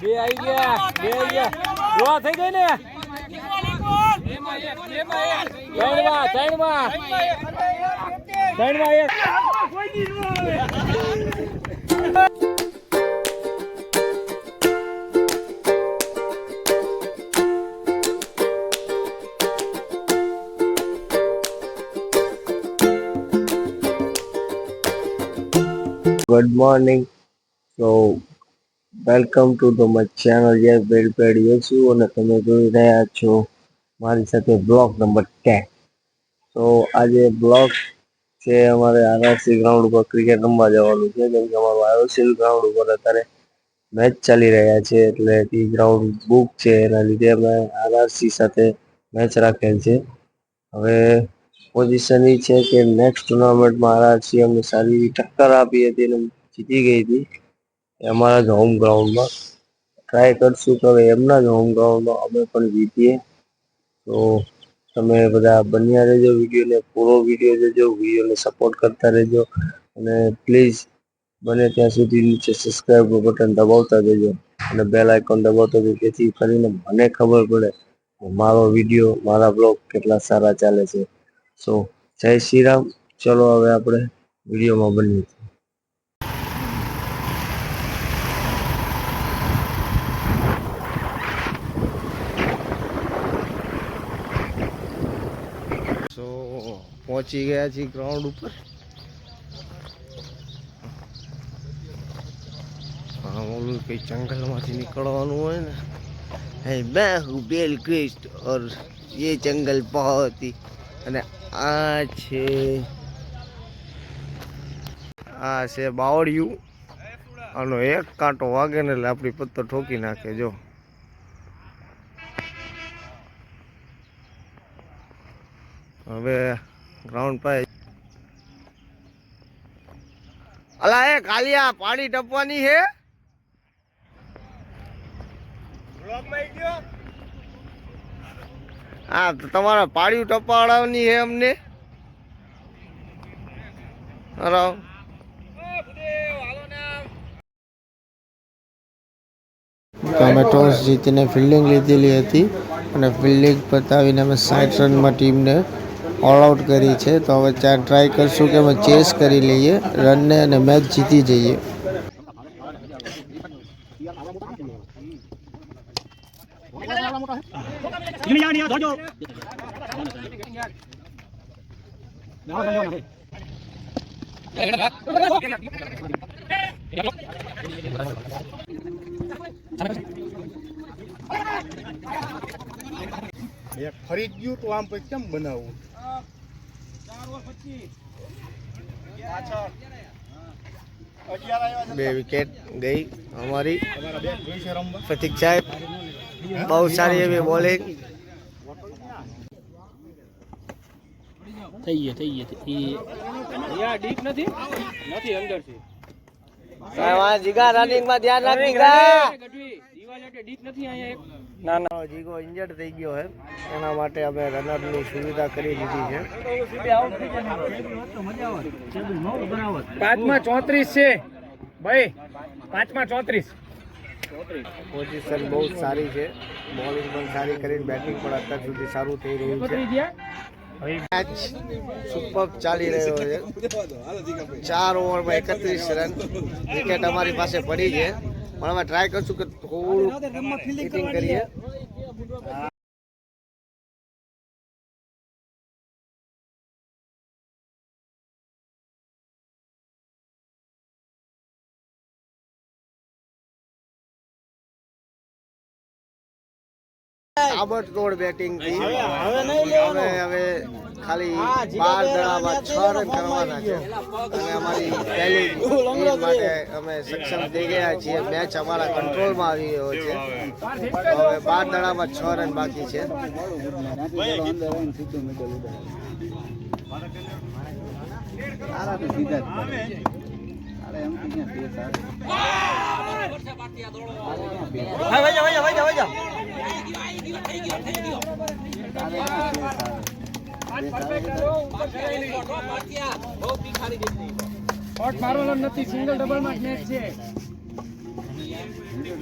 બે આવી ગયા ડ્રો થઈ ગઈ ને ત્રણમાં એક Good morning. So welcome to my channel. Yes, Belped Yesu અને તમે જોઈ રહ્યા છો મારી સાથે બ્લોગ નંબર 10. તો આજે બ્લોગ છે અમારે આરઆરસી ગ્રાઉન્ડ ઉપર ક્રિકેટ રમવા જવાનું છે, કેમ કે અમારું આરઆરસી ગ્રાઉન્ડ ઉપર અત્યારે મેચ ચાલી રહ્યા છે, એટલે એ ગ્રાઉન્ડ બુક છે, એના લીધે અમે આરઆરસી સાથે મેચ રાખેલ છે. હવે પોઝિશન એ છે કે નેક્સ્ટ ટુર્નામેન્ટમાં આરઆરસી અમને સારી એવી ટક્કર આપી હતી અને જીતી ગઈ હતી અમારા જ હોમ ગ્રાઉન્ડમાં. ટ્રાય કરશું કે હવે એમના જ હોમ ગ્રાઉન્ડમાં અમે પણ જીતીએ. તો તમે બધા બન્યા રહેજો, વિડીયોને પૂરો વિડીયો જોજો, વિડીયોને સપોર્ટ કરતા રહેજો અને પ્લીઝ બને ત્યાં સુધી નીચે સબસ્ક્રાઈબ બટન દબાવતા જજો અને બેલ આઇકોન દબાવતા જજો, જેથી કરીને મને ખબર પડે મારો વિડીયો, મારા બ્લોગ કેટલા સારા ચાલે છે. સો જય શ્રી રામ. ચલો હવે આપણે વિડીયોમાં બનીએ. સો પહોંચી ગયા છીએ ગ્રાઉન્ડ ઉપર. હા, ઓલું કઈ જંગલમાંથી નીકળવાનું હોય ને, હે મેં હું બેલક્રિસ્ટ ઓર ये जंगल बहुत ही અને આ છે બાવળિયું. આનો એક કાંટો વાગે ને એટલે આપણી પત્તો ઠોકી નાખે. જો હવે ગ્રાઉન્ડ પાસે અલા એ કાલિયા પાણી ટપવાની છે. હા, તો તમારા પાડ્યું ટપાડવાની છે અમને. અમે ટોસ જીતીને ફિલ્ડિંગ લીધેલી હતી અને ફિલ્ડિંગ પતાવીને અમે 60 રનમાં ટીમને ઓલ આઉટ કરી છે. તો હવે ટ્રાય કરશું કે અમે ચેસ કરી લઈએ રનને અને મેચ જીતી જઈએ. ફરી ગયું તો આમ પછી કેમ બનાવવું? બે વિકેટ ગઈ અમારી. પ્રતિક સાહેબ બહુ સારી એવી બોલિંગ. થઈ ગયા ડીપ નથી અંદર છે સાહેબ જીગા રનિંગ માં ધ્યાન રાખ. જીગા ડીપ નથી અહીંયા એક. ના ના, જીગો ઇન્જર્ડ થઈ ગયો હે, એના માટે અમે રનરની સુવિધા કરી લીધી છે. 5માં 34 છે ભાઈ, 5માં 34. પોઝિશન બહુ સારી છે, બોલિંગ પણ સારી કરીને બેટિંગ પણ અત્યાર સુધી સારું થઈ રહ્યું છે. મેચ સુપર ચાલી રહ્યો છે. 4 ઓવરમાં 31 રન. વિકેટ અમારી પાસે પડી છે, પણ અમે ટ્રાય કરશું કે થોડું હિટિંગ કરીએ. તાબડતોડ બેટિંગ થી હવે ખાલી 12 દડામાં 6 રન કરવાના છે અને અમારી પહેલી ટીમ માટે અમે સક્ષમ થઈ ગયા છીએ. મેચ અમારા કંટ્રોલમાં આવી રહ્યો છે. હવે 12 દડામાં 6 રન બાકી છે. શોટ મારવાનો નથી, સિંગલ ડબલ માં મેચ છે.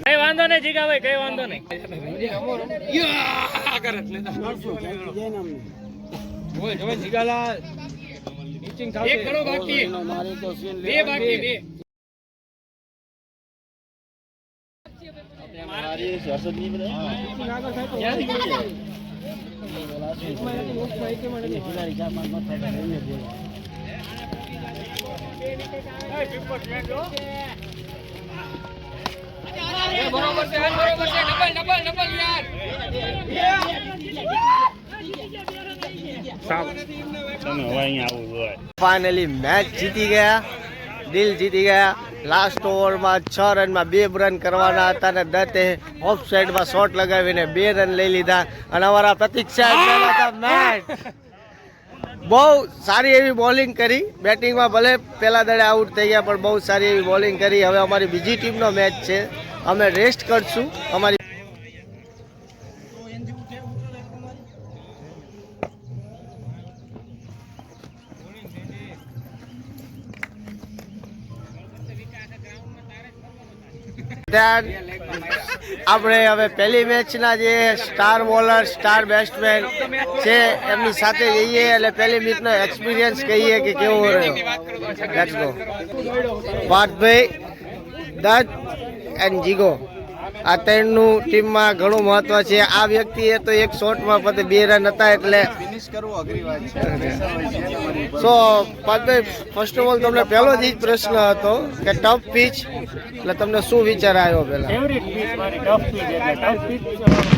કઈ વાંધો નહીં જીગા ભાઈ, કઈ વાંધો નહીં. ઓય જો જીગાલા પિચિંગ થાશે. એક કરો બાકી. બે બાકી બે. મારી હર્ષદ ની બને. આગળ થાય તો ક્યાંથી કરીએ? બરોબર છે ડબલ યાર. ફાઇનલી મેચ જીતી ગયા, દિલ જીતી ગયા. લાસ્ટ ઓવરમાં 6 રનમાં 2 રન કરવાના હતા અને દત્તે ઓફ સાઈડમાં શોટ લગાવીને 2 રન લઈ લીધા. અને અમારા પ્રતીક્ષા મેચ બહુ સારી એવી બોલિંગ કરી. બેટિંગમાં ભલે પહેલા દડે આઉટ થઈ ગયા પણ બહુ સારી એવી બોલિંગ કરી. હવે અમારી બીજી ટીમનો મેચ છે, અમે રેસ્ટ કરશું. અમારી આપણે હવે પહેલી મેચના જે સ્ટાર બોલર, સ્ટાર બેટ્સમેન છે એમની સાથે જઈએ એટલે પહેલી મેચનો એક્સપિરિયન્સ કહીએ કે કેવો રહ્યો. Let's go. પાર્થભાઈ, દત્ત એન્ડ જીગો, આ ત્રણનું ટીમમાં ઘણું મહત્વ છે. આ વ્યક્તિએ તો એક શોટમાં પોતે 2 રન હતા એટલે ફિનિશ કરવું અઘરી વાત છે. સો પાર્થભાઈ, ફર્સ્ટ ઓફ ઓલ તમને પહેલો જ પ્રશ્ન હતો કે ટફ પીચ, એટલે તમને શું વિચાર આવ્યો પહેલા? ફેવરિટ પીચ મારી ટફ પીચ, એટલે ટફ પીચ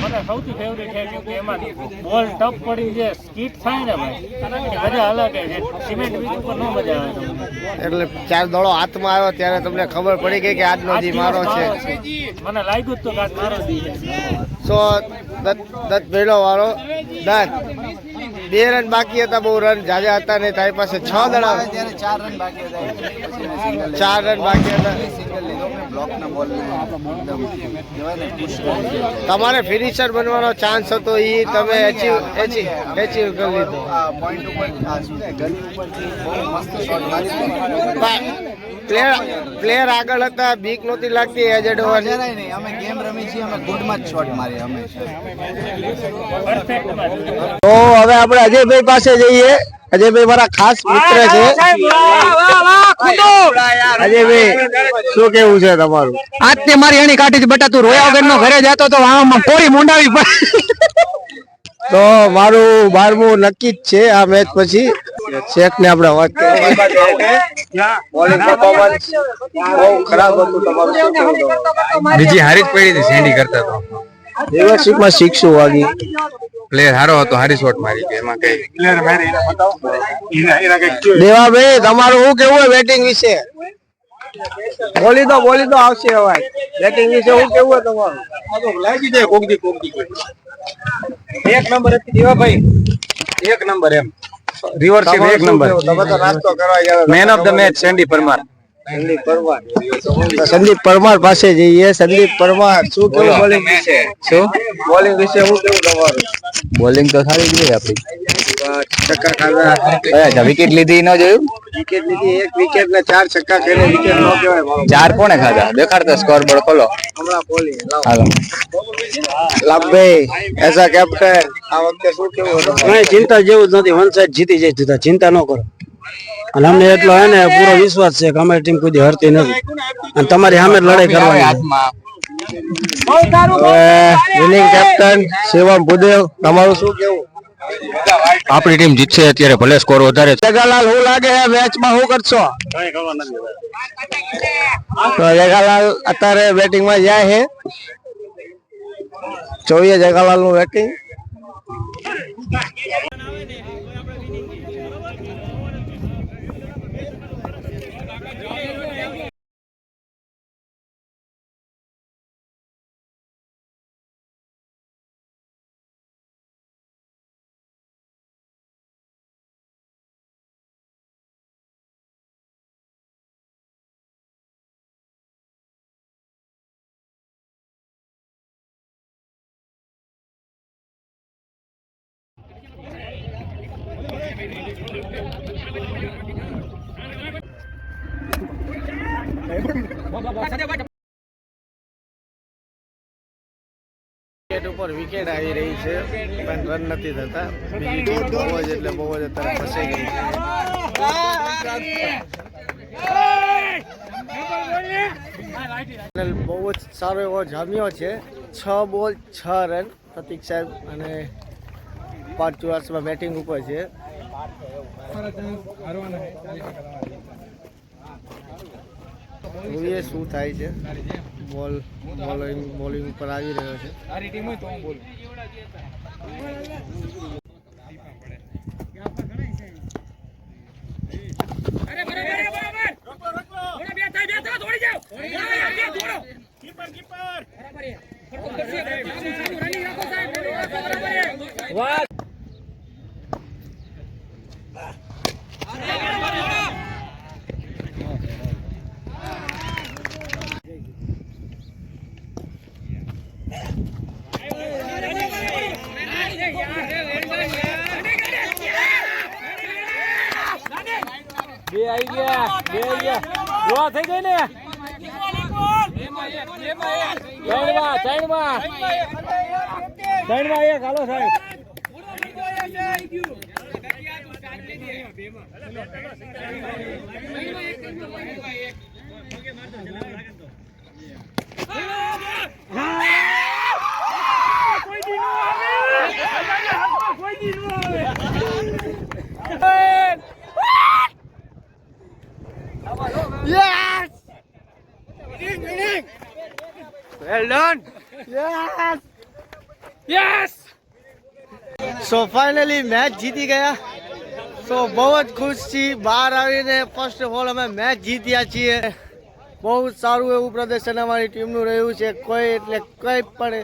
મને સૌથી ફેવરિટ છે કે એમાં બોલ ટફ પડી જે સ્કીટ થાય ને ભાઈ, એ મજા અલગ છે. સિમેન્ટ પીચ ઉપર નો મજા આવે તમને. એટલે 4 દડો હાથમાં આવ્યો ત્યારે તમને ખબર પડી ગઈ કે આજનો દી મારો છે. મને લાગ્યું તો કાચ મારો દી છે. સો દત્ત ભેડો વાળો દત્ત 2 રન બાકી હતા, બહુ રન જાજા હતા ને તારી પાસે 6 દડા, 4 રન બાકી હતા. તમારે ફિનિશર બનવાનો ચાન્સ હતો, એ તમે અચીવ કરી લીધો. પ્લેયર આગળ હતા, બીક નહોતી લાગતી એજેડ હોવાની. અમે ગેમ રમી છીએ, અમે ગુડમાં જ શોટ મારી હંમેશા. તો હવે આપણે અજયભાઈ પાસે જઈએ. અજયભાઈ મારા ખાસ મિત્ર છે. અજયભાઈ, શું કેવું છે તમારું? આજ તે મારી એની કાઢી છે બેટા, તું રોયા વગર નો ઘરે જતો તો આમાં કોરી મુંડાવી પડે. તો મારું 12મું નક્કી જ છે આ મેચ પછી. શેખ ને આપણે વાત કરીએ. બોલિંગ પરફોર્મન્સ બહુ ખરાબ હતું તમારું, શું કહેવું તમારું? બીજી હારી જ પડી હતી સેન્ડી કરતા તો. રિવર્સિપમાં શીખશું વાગી. પ્લેયર હારો હતો, હારી શોટ મારી કે એમાં કઈ. દેવાભાઈ, તમારું શું કેવું હોય બેટિંગ વિશે? બોલી તો આવશે અવાજ. બેટિંગ વિશે શું કેવું હોય તમારું? લાગી જાય કોકદી એક નંબર હતી દેવાભાઈ, એક નંબર એમ. રિવર્સિપ એક નંબર. તમે તો નાસ્તો કરવા ગયા. Man of the match Sandeep Parmar. Sandeep Parmar પાસે જઈએ. સંદીપ પરમાર, શું કેવું બોલિંગ વિશે? શું બોલિંગ વિશે શું કેવું તમારું? બોલિંગ તો સારી જ રહી આપડી. છક્કા ખાધા, વિકેટ લીધી ન જોયું? વિકેટ લીધી, 1 વિકેટ ને 4 છક્કા ખેલે. વિકેટ નો કહેવાય મારો. 4 કોણે ખાધા? દેખાડતો સ્કોર બોર્ડ ખોલો. હમણાં બોલી હાલો. લાભભાઈ, એઝ કેપ્ટન આ વખતે શું કેવું હતું? કઈ ચિંતા જેવું જ નથી. વન સાઈડ જીતી જાય સીધા, ચિંતા ન કરો. અને અમને એટલો હે ને પૂરો વિશ્વાસ છે કે અમારી ટીમ કોઈ હરતી નથી અને તમારી સામે લડાઈ કરવાની. હાથમાં વિનિંગ કેપ્ટન શિવમ ભુદેવ, તમારું શું કેવું? આપણી ટીમ જીતશે અત્યારે, ભલે સ્કોર વધારે. જગાલાલ, શું લાગે મેચમાં શું કરશો? તો જગાલાલ અત્યારે બેટિંગમાં જાય છે. જોઈએ જગાલાલ નું બેટિંગ. વિકેટ ઉપર વિકેટ આવી રહી છે પણ રન નથી થતા. બીજી ટીમ બહુ જ એટલે બહુ જ અત્યારે ફસાઈ ગઈ છે. બહુ જ સારો એવો જામ્યો છે. 6 બોલ 6 રન પ્રતિક સાહેબ અને 5 ચોરસમાં બેટિંગ ઉપર છે. જોઈએ શું થાય છે. બોલિંગ ઉપર આવી રહ્યો છે. બે આવી ગયા ડ્રો થઈ ગઈ ને. ત્રણમાં એક હાલો સાહેબ. Yes! Winning! Well done! Yes! Yes! So finally match જીતી ગયા. સો બહુ જ ખુશ છીએ. બહાર આવીને ફર્સ્ટ ઓફ ઓલ અમે મેચ જીત્યા છીએ. બહુ સારું એવું પ્રદર્શન અમારી ટીમનું રહ્યું છે. કોઈ પણ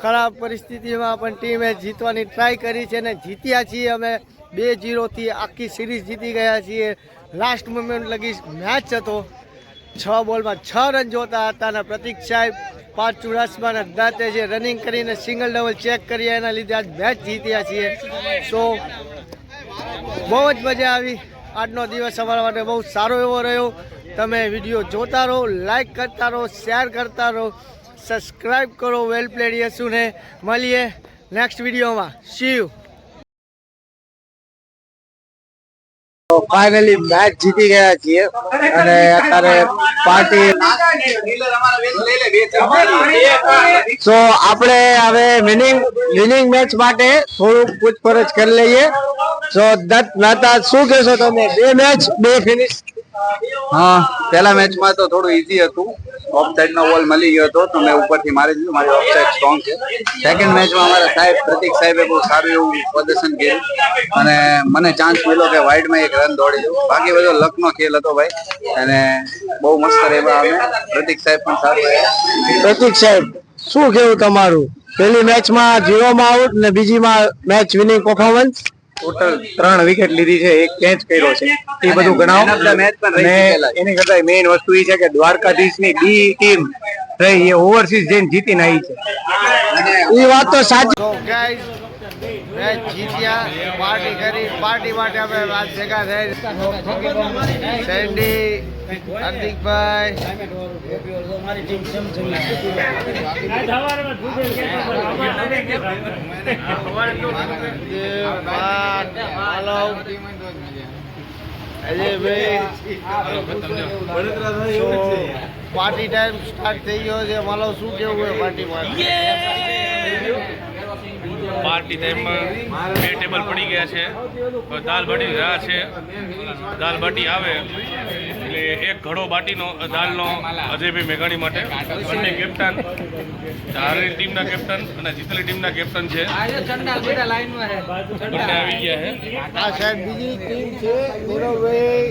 ખરાબ પરિસ્થિતિમાં પણ ટીમે જીતવાની ટ્રાય કરી છે અને જીત્યા છીએ અમે. 2-0 આખી સિરીઝ જીતી ગયા છીએ. લાસ્ટ મોમેન્ટ લગી મેચ હતો. 6 બોલમાં 6 રન જોતા હતા અને પ્રતિક સાહેબ 5 ચોરસમાં દાંતે જે રનિંગ કરીને સિંગલ ડબલ ચેક કર્યા એના લીધે આજ મેચ જીત્યા છીએ. સો બહુ જ મજા આવી. આજનો દિવસ અમારા માટે બહુ સારો એવો રહ્યો. તમે વિડીયો જોતા રહો, લાઈક કરતા રહો, શેર કરતા રહો, સબસ્ક્રાઈબ કરો વેલ પ્લેડ યસુને. મળીએ નેક્સ્ટ વિડીયોમાં. C you. ફાઇનલી મેચ જીતી ગયા છીએ અને અત્યારે પાર્ટી. સો આપણે હવે વિનિંગ મેચ માટે થોડુંક પૂછપરછ કરી લઈએ. સો દત્ત મહેતા શું કહેશો તમે? 2 મેચ 2 ફિનિશ. હા, પહેલા મેચમાં તો થોડું ઈઝી હતું. ઓફ સાઈડ નો બોલ મળી ગયો હતો તો મેં ઉપરથી મારી દીધું. મારી ઓફ સાઈડ સ્ટ્રોંગ છે. સેકન્ડ મેચમાં અમારા સાહેબ પ્રતિક સાહેબે બહુ સારું એવું પ્રદર્શન કર્યું અને મને ચાન્સ મળ્યો કે વાઇડમાં 1 રન દોડી દઉં. બાકી બધો લકનો ખેલ હતો ભાઈ અને બહુ મસ્ત રહેવા અમે. પ્રતિક સાહેબ પણ સારું રહ્યા. પ્રતિક સાહેબ શું કેવું તમારું? પહેલી મેચમાં 0 આઉટ ને બીજીમાં match winning performance. Total 3 wicket લીધી છે, 1 કેચ કર્યો છે. એ બધું ગણાવો. અને એની કરતા મેઇન વસ્તુ એ છે કે દ્વારકાધીશની બી ટીમ રહી એ ઓવરસીઝ જઈને જીતીને આવી છે. એ વાત તો સાચી. સો ગાઈઝ મેચ જીત્યા. પાર્ટી કરી. પાર્ટી માટે અમે રાત ભેગા થઈ. સેન્ડી, હાર્દિકભાઈ, પાર્ટી ટાઈમ સ્ટાર્ટ થઈ ગયો છે. માલો શું કેવું હોય પાર્ટીમાં? પાર્ટી ટાઈમમાં 2 ટેબલ પડી ગયા છે. દાલ બાટી રાહ છે. દાલ બાટી આવે એટલે 1 ઘડો બાટીનો દાલનો અજયભાઈ મેઘાણી માટે. બંને કેપ્ટન, હારેલી ટીમના કેપ્ટન અને જીતેલી ટીમના કેપ્ટન છે. બંને આવી ગયા છે. આ સાહેબ બીજી ટીમ છે. નીરવભાઈ